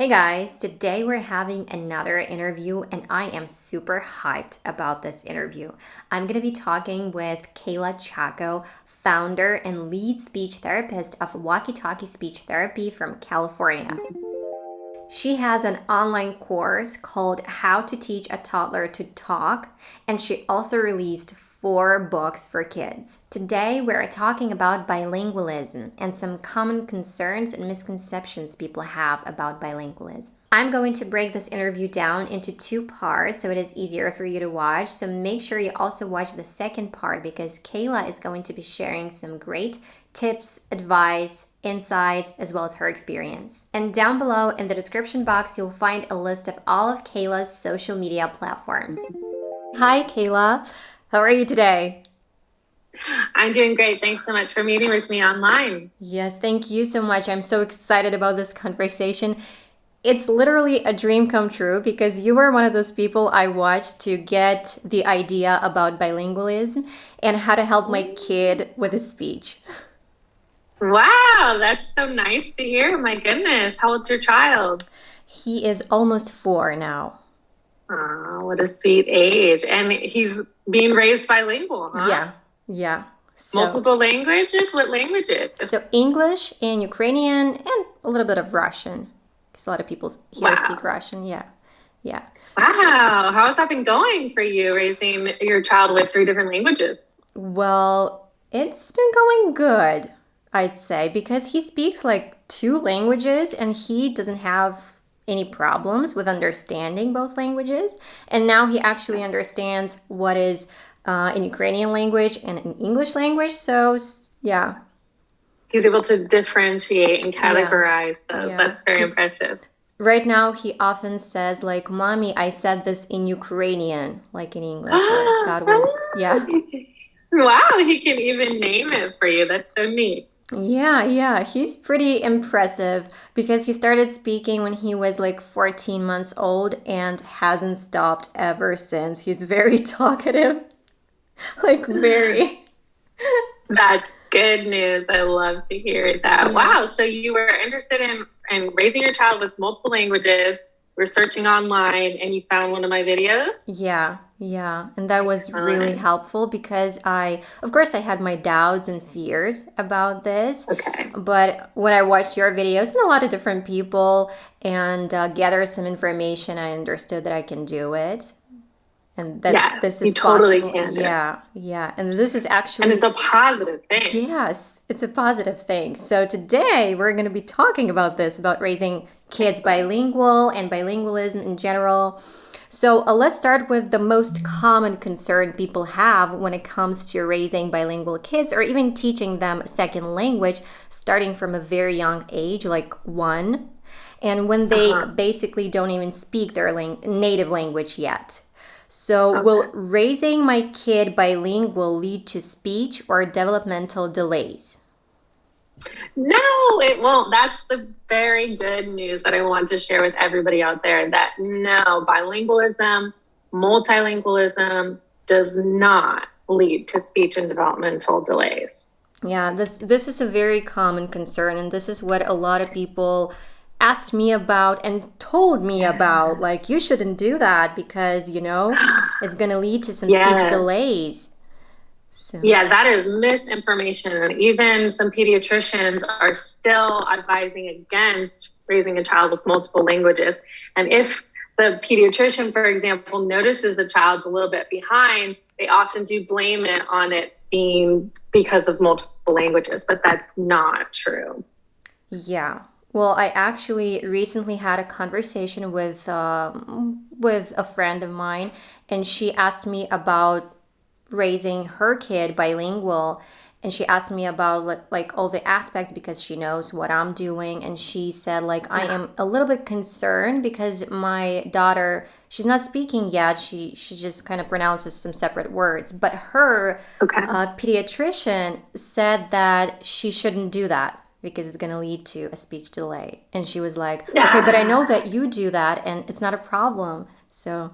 Hey guys, today we're having another interview and I am super hyped about this interview. I'm going to be talking with Kayla Chalko, founder and lead speech therapist of Walkie Talkie Speech Therapy from California. She has an online course called How to Teach a Toddler to Talk, and she also released 4 books for kids. Today, we're talking about bilingualism and some common concerns and misconceptions people have about bilingualism. I'm going to break this interview down into 2 parts so it is easier for you to watch. So make sure you also watch the second part because Kayla is going to be sharing some great tips, advice, insights, as well as her experience. And down below in the description box, you'll find a list of all of Kayla's social media platforms. Hi, Kayla. How are you today? I'm doing great. Thanks so much for meeting with me online. Yes, thank you so much. I'm so excited about this conversation. It's literally a dream come true because you were one of those people I watched to get the idea about bilingualism and how to help my kid with his speech. Wow, that's so nice to hear. My goodness. How old's your child? He is almost 4 now. Oh, what a sweet age. And he's being raised bilingual, huh? Yeah. So, Multiple languages? What languages? so English and Ukrainian and a little bit of Russian. Because a lot of people here speak Wow. Russian. Yeah. So, Wow. How has that been going for you, raising your child with 3 different languages? well, it's been going good, I'd say, because he speaks like 2 languages and he doesn't have any problems with understanding both languages. And now he actually understands what is in Ukrainian language and in English language. So, yeah, He's able to differentiate and yeah, categorize those. yeah. That's very impressive. Right now, he often says, like, Mommy, I said this in Ukrainian, like in English, or that was, yeah. Wow, he can even name it for you. That's so neat. Yeah. He's pretty impressive because he started speaking when he was like 14 months old and hasn't stopped ever since. He's very talkative, like, very. That's good news. I love to hear that. Yeah. Wow. So you were interested in raising your child with multiple languages, researching online, and you found one of my videos? Yeah. And that was really Excellent. helpful because of course, I had my doubts and fears about this. Okay. But when I watched your videos and a lot of different people and gathered some information, I understood that I can do it and that Yes, this you is totally possible. can do it. Yeah. And this is And it's actually, a positive thing. yes, it's a positive thing. So today we're going to be talking about this, about raising kids bilingual and bilingualism in general. So let's start with the most common concern people have when it comes to raising bilingual kids or even teaching them a second language starting from a very young age, like 1, and when they Uh-huh. basically don't even speak their native language yet. So, will Okay. raising my kid bilingual lead to speech or developmental delays? No, it won't. That's the very good news that I want to share with everybody out there that no, bilingualism, multilingualism does not lead to speech and developmental delays. Yeah, this is a very common concern, and this is what a lot of people asked me about and told me about. Like, you shouldn't do that because, it's going to lead to some speech Yes. delays. So, Yeah, that is misinformation. And even some pediatricians are still advising against raising a child with multiple languages. And if the pediatrician, for example, notices a child's a little bit behind, they often do blame it on it being because of multiple languages, but that's not true. yeah. Well, I actually recently had a conversation with a friend of mine, and she asked me about raising her kid bilingual, and she asked me about like all the aspects because she knows what I'm doing, and she said like I Yeah. am a little bit concerned because my daughter, she's not speaking yet. She just kind of pronounces some separate words, but her Okay. pediatrician said that she shouldn't do that because it's going to lead to a speech delay. And she was like, okay, but I know Yeah. that you do that and it's not a problem. So,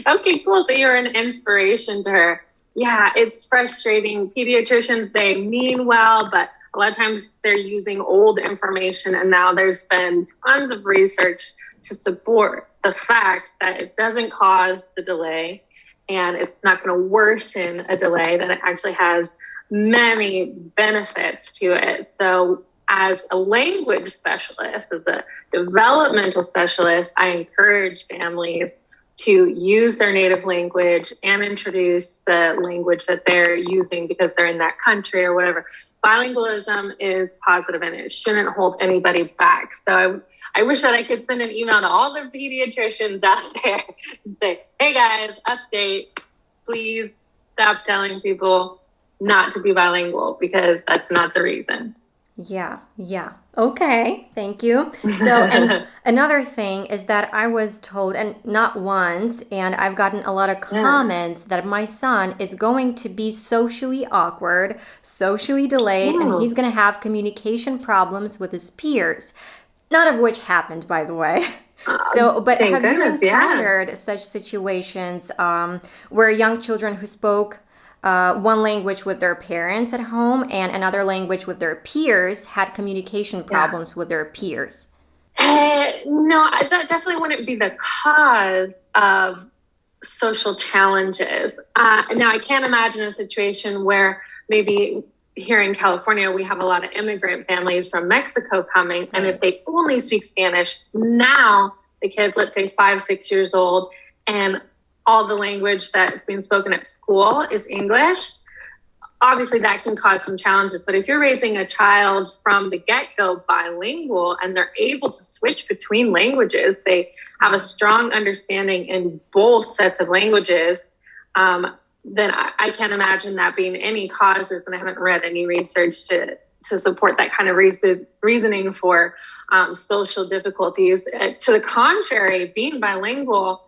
Okay, cool. So you're an inspiration to her. Yeah, it's frustrating. Pediatricians, they mean well, but a lot of times they're using old information, and now there's been tons of research to support the fact that it doesn't cause the delay and it's not going to worsen a delay, that it actually has many benefits to it. So as a language specialist, as a developmental specialist, I encourage families to use their native language and introduce the language that they're using because they're in that country or whatever. Bilingualism is positive and it shouldn't hold anybody back. So I wish that I could send an email to all the pediatricians out there and say, hey guys, update, please stop telling people not to be bilingual, because that's not the reason. Yeah. Okay, thank you. So, and another thing is that I was told, and not once, and I've gotten a lot of comments that my son is going to be socially awkward, socially delayed, and he's going to have communication problems with his peers. None of which happened, by the way. So, but have you encountered such situations where young children who spoke one language with their parents at home and another language with their peers had communication problems with their peers? No, that definitely wouldn't be the cause of social challenges. Now, I can't imagine a situation where maybe here in California, we have a lot of immigrant families from Mexico coming. And if they only speak Spanish, now the kids, let's say 5, 6 years old, and all the language that's being spoken at school is English, obviously that can cause some challenges. But if you're raising a child from the get-go bilingual and they're able to switch between languages, they have a strong understanding in both sets of languages, then I can't imagine that being any causes, and I haven't read any research to support that kind of reasoning for social difficulties. To the contrary, being bilingual,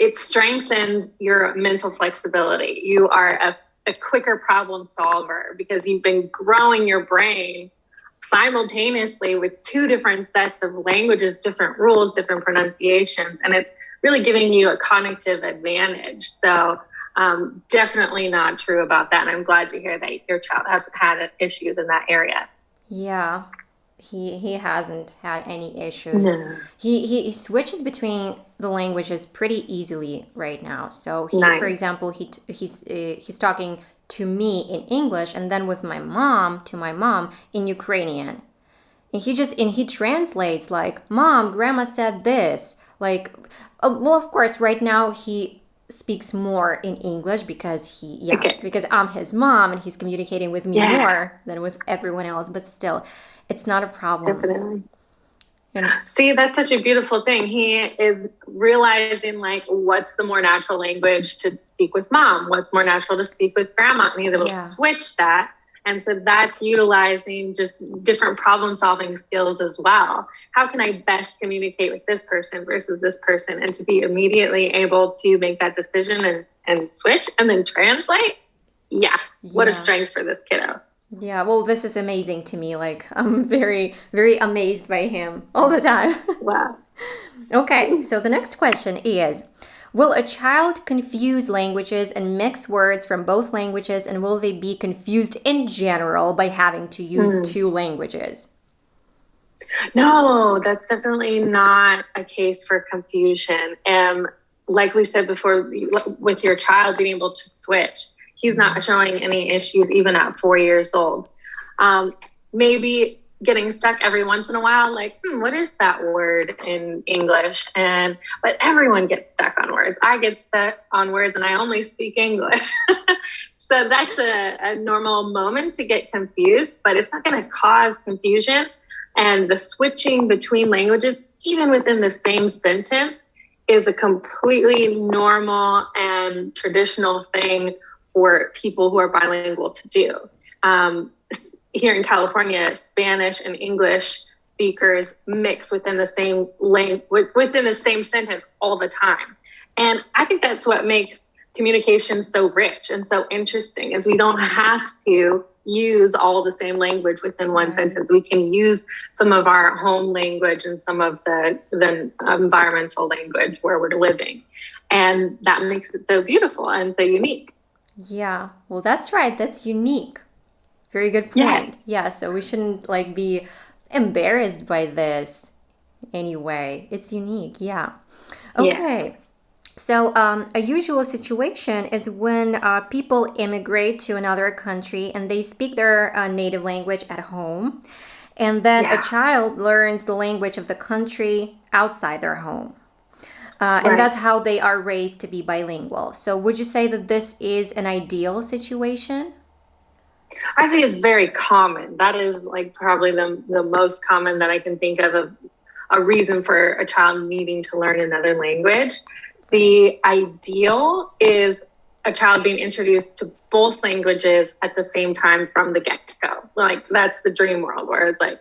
it strengthens your mental flexibility. You are a quicker problem solver because you've been growing your brain simultaneously with 2 different sets of languages, different rules, different pronunciations, and it's really giving you a cognitive advantage. So definitely not true about that. And I'm glad to hear that your child hasn't had issues in that area. Yeah, he hasn't had any issues. No. He switches between the languages pretty easily right now. So for example, he's talking to me in English, and then with my mom in Ukrainian. And he translates like, "Mom, Grandma said this." Like, well, of course, right now he speaks more in English because because I'm his mom and he's communicating with me more than with everyone else. But still, it's not a problem. Definitely. See, that's such a beautiful thing. He is realizing like what's the more natural language to speak with mom, what's more natural to speak with grandma, and he's able to switch that. And so that's utilizing just different problem solving skills as well. How can I best communicate with this person versus this person? And to be immediately able to make that decision and switch and then translate. What a strength for this kiddo. Yeah, well, this is amazing to me. Like, I'm very, very amazed by him all the time. Wow. Okay, so the next question is, will a child confuse languages and mix words from both languages, and will they be confused in general by having to use 2 languages? No, that's definitely not a case for confusion. Like we said before, with your child being able to switch, he's not showing any issues even at 4 years old. Maybe getting stuck every once in a while, like, what is that word in English? But everyone gets stuck on words. I get stuck on words and I only speak English. So that's a normal moment to get confused, but it's not going to cause confusion. And the switching between languages, even within the same sentence, is a completely normal and traditional thing for people who are bilingual to do. Here in California, Spanish and English speakers mix within the same within the same sentence all the time. And I think that's what makes communication so rich and so interesting, is we don't have to use all the same language within one sentence. We can use some of our home language and some of the environmental language where we're living. And that makes it so beautiful and so unique. Yeah, well, that's right. That's unique. Very good Yes. point. Yeah, so we shouldn't like be embarrassed by this anyway. It's unique. Yeah. Yeah. Okay. So, a usual situation is when people immigrate to another country and they speak their native language at home, and then a Yeah. child learns the language of the country outside their home. And Right. that's how they are raised to be bilingual. So, would you say that this is an ideal situation? I think it's very common. That is like probably the most common that I can think of a reason for a child needing to learn another language. The ideal is a child being introduced to both languages at the same time from the get-go. Like that's the dream world where it's like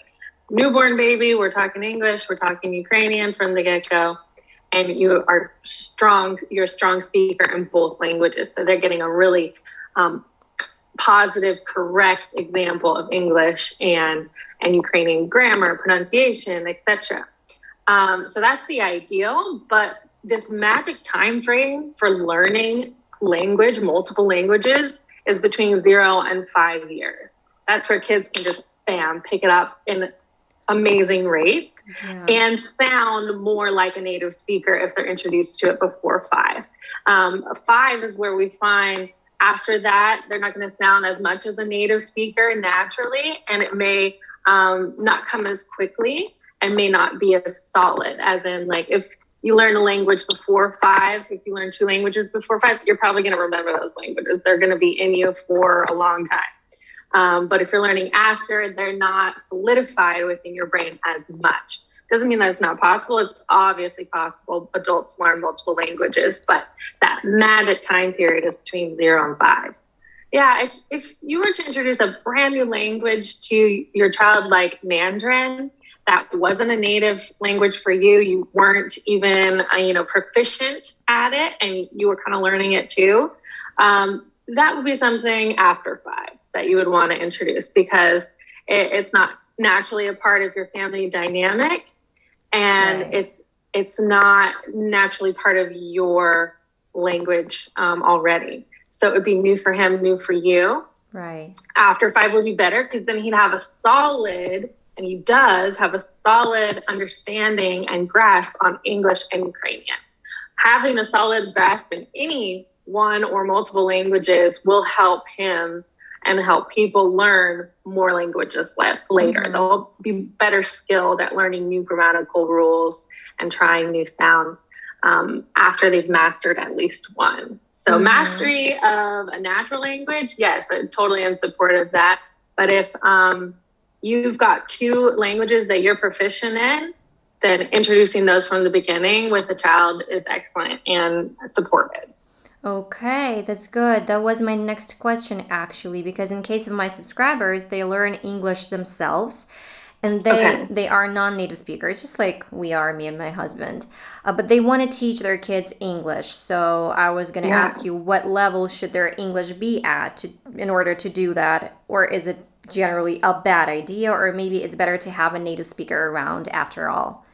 newborn baby, we're talking English, we're talking Ukrainian from the get-go. And you're a strong speaker in both languages. So they're getting a really positive, correct example of English and Ukrainian grammar, pronunciation, etc. So that's the ideal, but this magic time frame for learning language, multiple languages, is between 0 and 5 years. That's where kids can just bam, pick it up in amazing rates and sound more like a native speaker if they're introduced to it before 5. 5 is where we find after that, they're not going to sound as much as a native speaker naturally, and it may not come as quickly and may not be as solid as in like if you learn a language before 5, if you learn 2 languages before 5, you're probably going to remember those languages. They're going to be in you for a long time. But if you're learning after, they're not solidified within your brain as much. Doesn't mean that it's not possible. It's obviously possible. Adults learn multiple languages, but that magic time period is between 0 and 5. Yeah, if you were to introduce a brand new language to your child like Mandarin, that wasn't a native language for you, you weren't even proficient at it, and you were kind of learning it too, that would be something after 5 that you would want to introduce because it's not naturally a part of your family dynamic, and it's not naturally part of your language already. So it would be new for him, new for you. Right. After 5 would be better because then he'd have a solid, and he does have a solid understanding and grasp on English and Ukrainian. Having a solid grasp in any one or multiple languages will help him and help people learn more languages later. Mm-hmm. They'll be better skilled at learning new grammatical rules and trying new sounds after they've mastered at least one. So mastery of a natural language, yes, I totally am supportive of that. But if you've got 2 languages that you're proficient in, then introducing those from the beginning with the child is excellent and supported. Okay, that's good. That was my next question actually, because in case of my subscribers, they learn English themselves and they are non-native speakers, just like we are, me and my husband. But they want to teach their kids English. So I was going to ask you, what level should their English be at in order to do that? Or is it generally a bad idea? Or maybe it's better to have a native speaker around after all,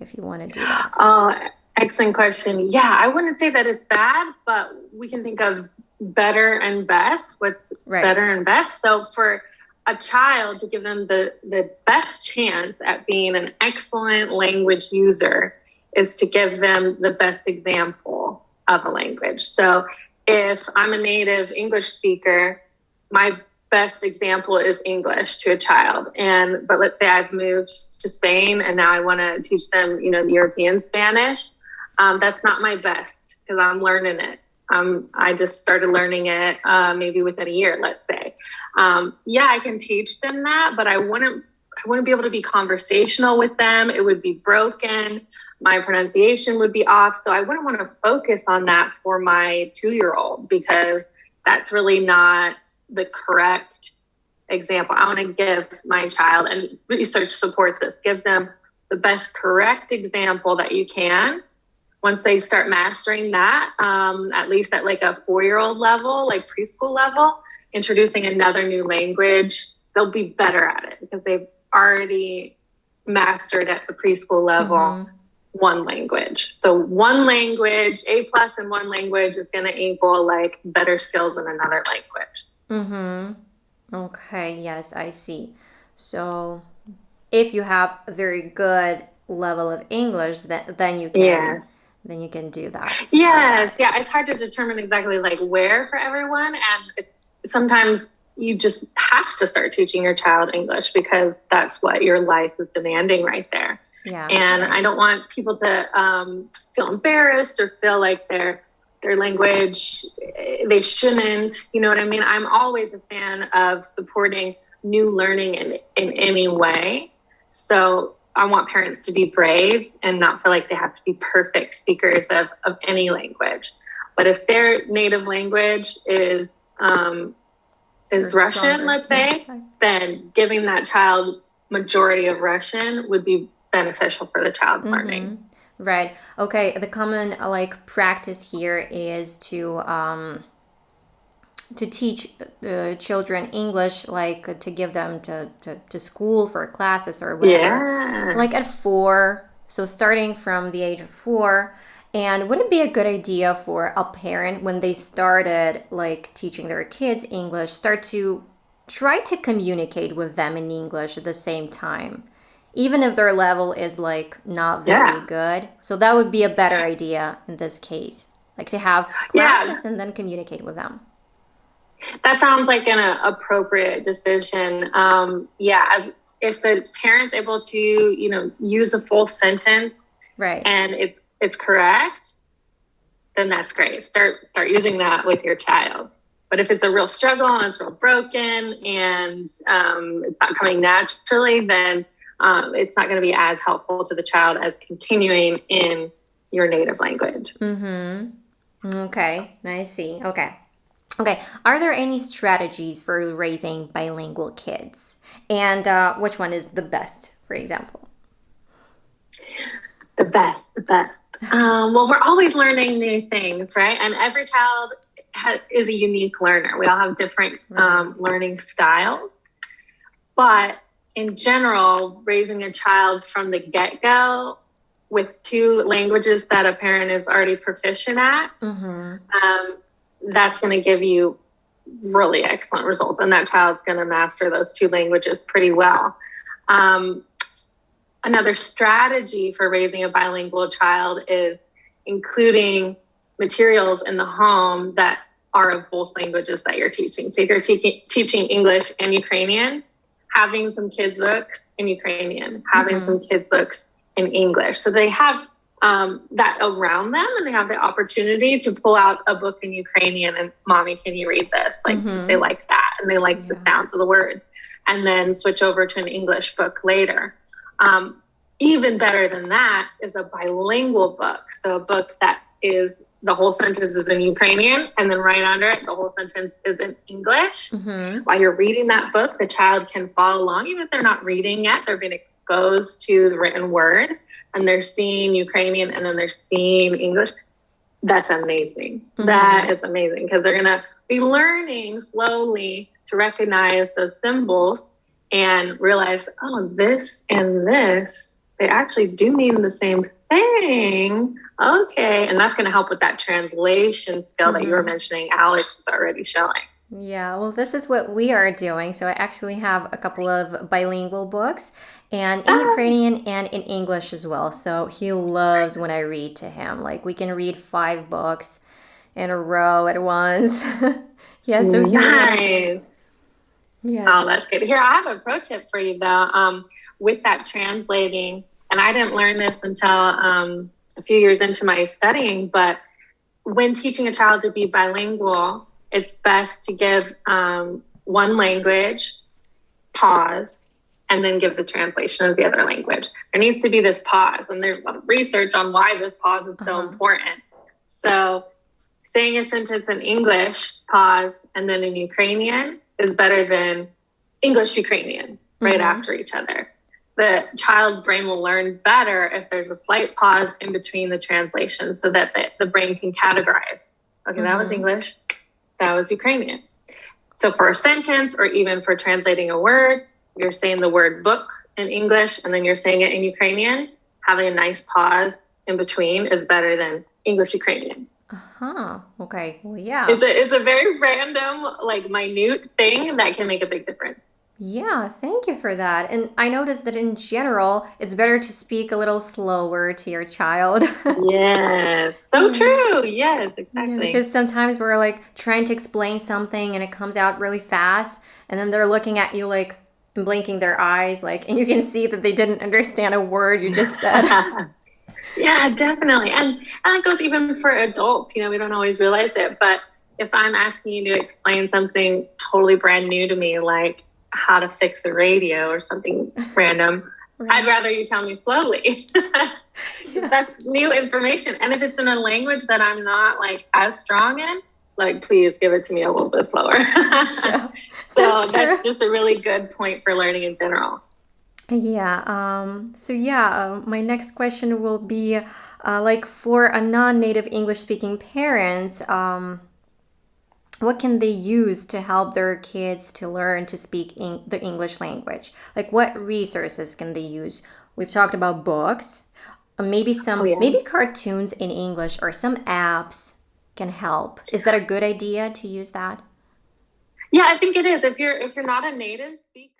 if you want to do that? Excellent question. Yeah, I wouldn't say that it's bad, but we can think of better and best. What's better and best? So for a child, to give them the best chance at being an excellent language user is to give them the best example of a language. So if I'm a native English speaker, my best example is English to a child. But let's say I've moved to Spain and now I want to teach them, the European Spanish. That's not my best because I'm learning it. I just started learning it maybe within a year, let's say. I can teach them that, but I wouldn't be able to be conversational with them. It would be broken. My pronunciation would be off. So I wouldn't want to focus on that for my 2-year-old because that's really not the correct example. I want to give my child, and research supports this, give them the best correct example that you can. Once they start mastering that, at least at like a 4-year-old level, like preschool level, introducing another new language, they'll be better at it because they've already mastered at the preschool level one language. So one language, A+ in one language is going to equal like better skills in another language. Okay, yes, I see. So if you have a very good level of English, Yes. then you can do that. Start Yes, that. yeah, it's hard to determine exactly like where for everyone, and it's sometimes you just have to start teaching your child English because that's what your life is demanding right there. Yeah, And right. I don't want people to feel embarrassed or feel like their language they shouldn't. You know what I mean? I'm always a fan of supporting new learning in any way. So I want parents to be brave and not feel like they have to be perfect speakers of any language. But if their native language Or is Russian, stronger. let's Yes. say, then giving that child majority of Russian would be beneficial for the child's learning. Right. Okay. The common like practice here is to teach the children English, like to give them to school for classes or whatever, Yeah. like at 4. So starting from the age of 4. And would it be a good idea for a parent when they started like teaching their kids English, start to try to communicate with them in English at the same time? Even if their level is like not very Yeah. good. So that would be a better idea in this case. Like to have Yeah. classes and then communicate with them. That sounds like an appropriate decision. Yeah, as if the parent's able to, use a full sentence Right. and it's correct, then that's great. Start using that with your child. But if it's a real struggle and it's real broken and it's not coming naturally, then it's not going to be as helpful to the child as continuing in your native language. Okay. I see. Okay. Okay. Are there any strategies for raising bilingual kids? And which one is the best, for example? The best, the best. Well, we're always learning new things, right? And every child is a unique learner. We all have different Right. learning styles. But in general, raising a child from the get go with two languages that a parent is already proficient at, that's going to give you really excellent results. And that child's going to master those two languages pretty well. Another strategy for raising a bilingual child is including materials in the home that are of both languages that you're teaching. So if you're teaching English and Ukrainian, having some kids' books in Ukrainian, having some kids' books in English. So they have that around them and they have the opportunity to pull out a book in Ukrainian and, Mommy, can you read this? Like they like that and they like the sounds of the words, and then switch over to an English book later. Even better than that is a bilingual book. So a book that is the whole sentence is in Ukrainian, and then right under it, the whole sentence is in English. While you're reading that book, the child can follow along. Even if they're not reading yet, they're being exposed to the written word, and they're seeing Ukrainian, and then they're seeing English. That's amazing. That is amazing because they're going to be learning slowly to recognize those symbols and realize, oh, this and this, they actually do mean the same thing. Okay. And that's going to help with that translation skill that you were mentioning Alex is already showing. Yeah, well, this is what we are doing. So I actually have a couple of bilingual books, and in Ukrainian and in English as well. So he loves when I read to him. Like we can read 5 books in a row at once. Yeah, so he loves it. Nice. Oh, Yes. that's good. Here, I have a pro tip for you though. With that translating, and I didn't learn this until a few years into my studying, but when teaching a child to be bilingual, it's best to give one language, pause, and then give the translation of the other language. There needs to be this pause, and there's a lot of research on why this pause is so important. So saying a sentence in English, pause, and then in Ukrainian is better than English Ukrainian right after each other. The child's brain will learn better if there's a slight pause in between the translations so that the brain can categorize. Okay, that was English, that was Ukrainian. So for a sentence or even for translating a word, you're saying the word book in English and then you're saying it in Ukrainian. Having a nice pause in between is better than English Ukrainian. Huh. Okay. Well, yeah. It's a very random, like minute thing that can make a big difference. Yeah, thank you for that. And I noticed that in general, it's better to speak a little slower to your child. Yes, so Yeah. true. Yes, Yeah, exactly. because sometimes we're like trying to explain something and it comes out really fast, and then they're looking at you like and blinking their eyes, like, and you can see that they didn't understand a word you just said. Yeah, definitely. And it goes even for adults, we don't always realize it, but if I'm asking you to explain something totally brand new to me, like how to fix a radio or something random, I'd Right. rather you tell me slowly. Yeah. That's new information. And if it's in a language that I'm not like as strong in, like please give it to me a little bit slower. Yeah. So That's true. that's just a really good point for learning in general. Yeah. My next question will be, like, for a non-native English-speaking parents, what can they use to help their kids to learn to speak the English language? Like, what resources can they use? We've talked about books, Oh yeah. maybe cartoons in English or some apps can help. Is that a good idea to use that? Yeah, I think it is. If you're not a native speaker.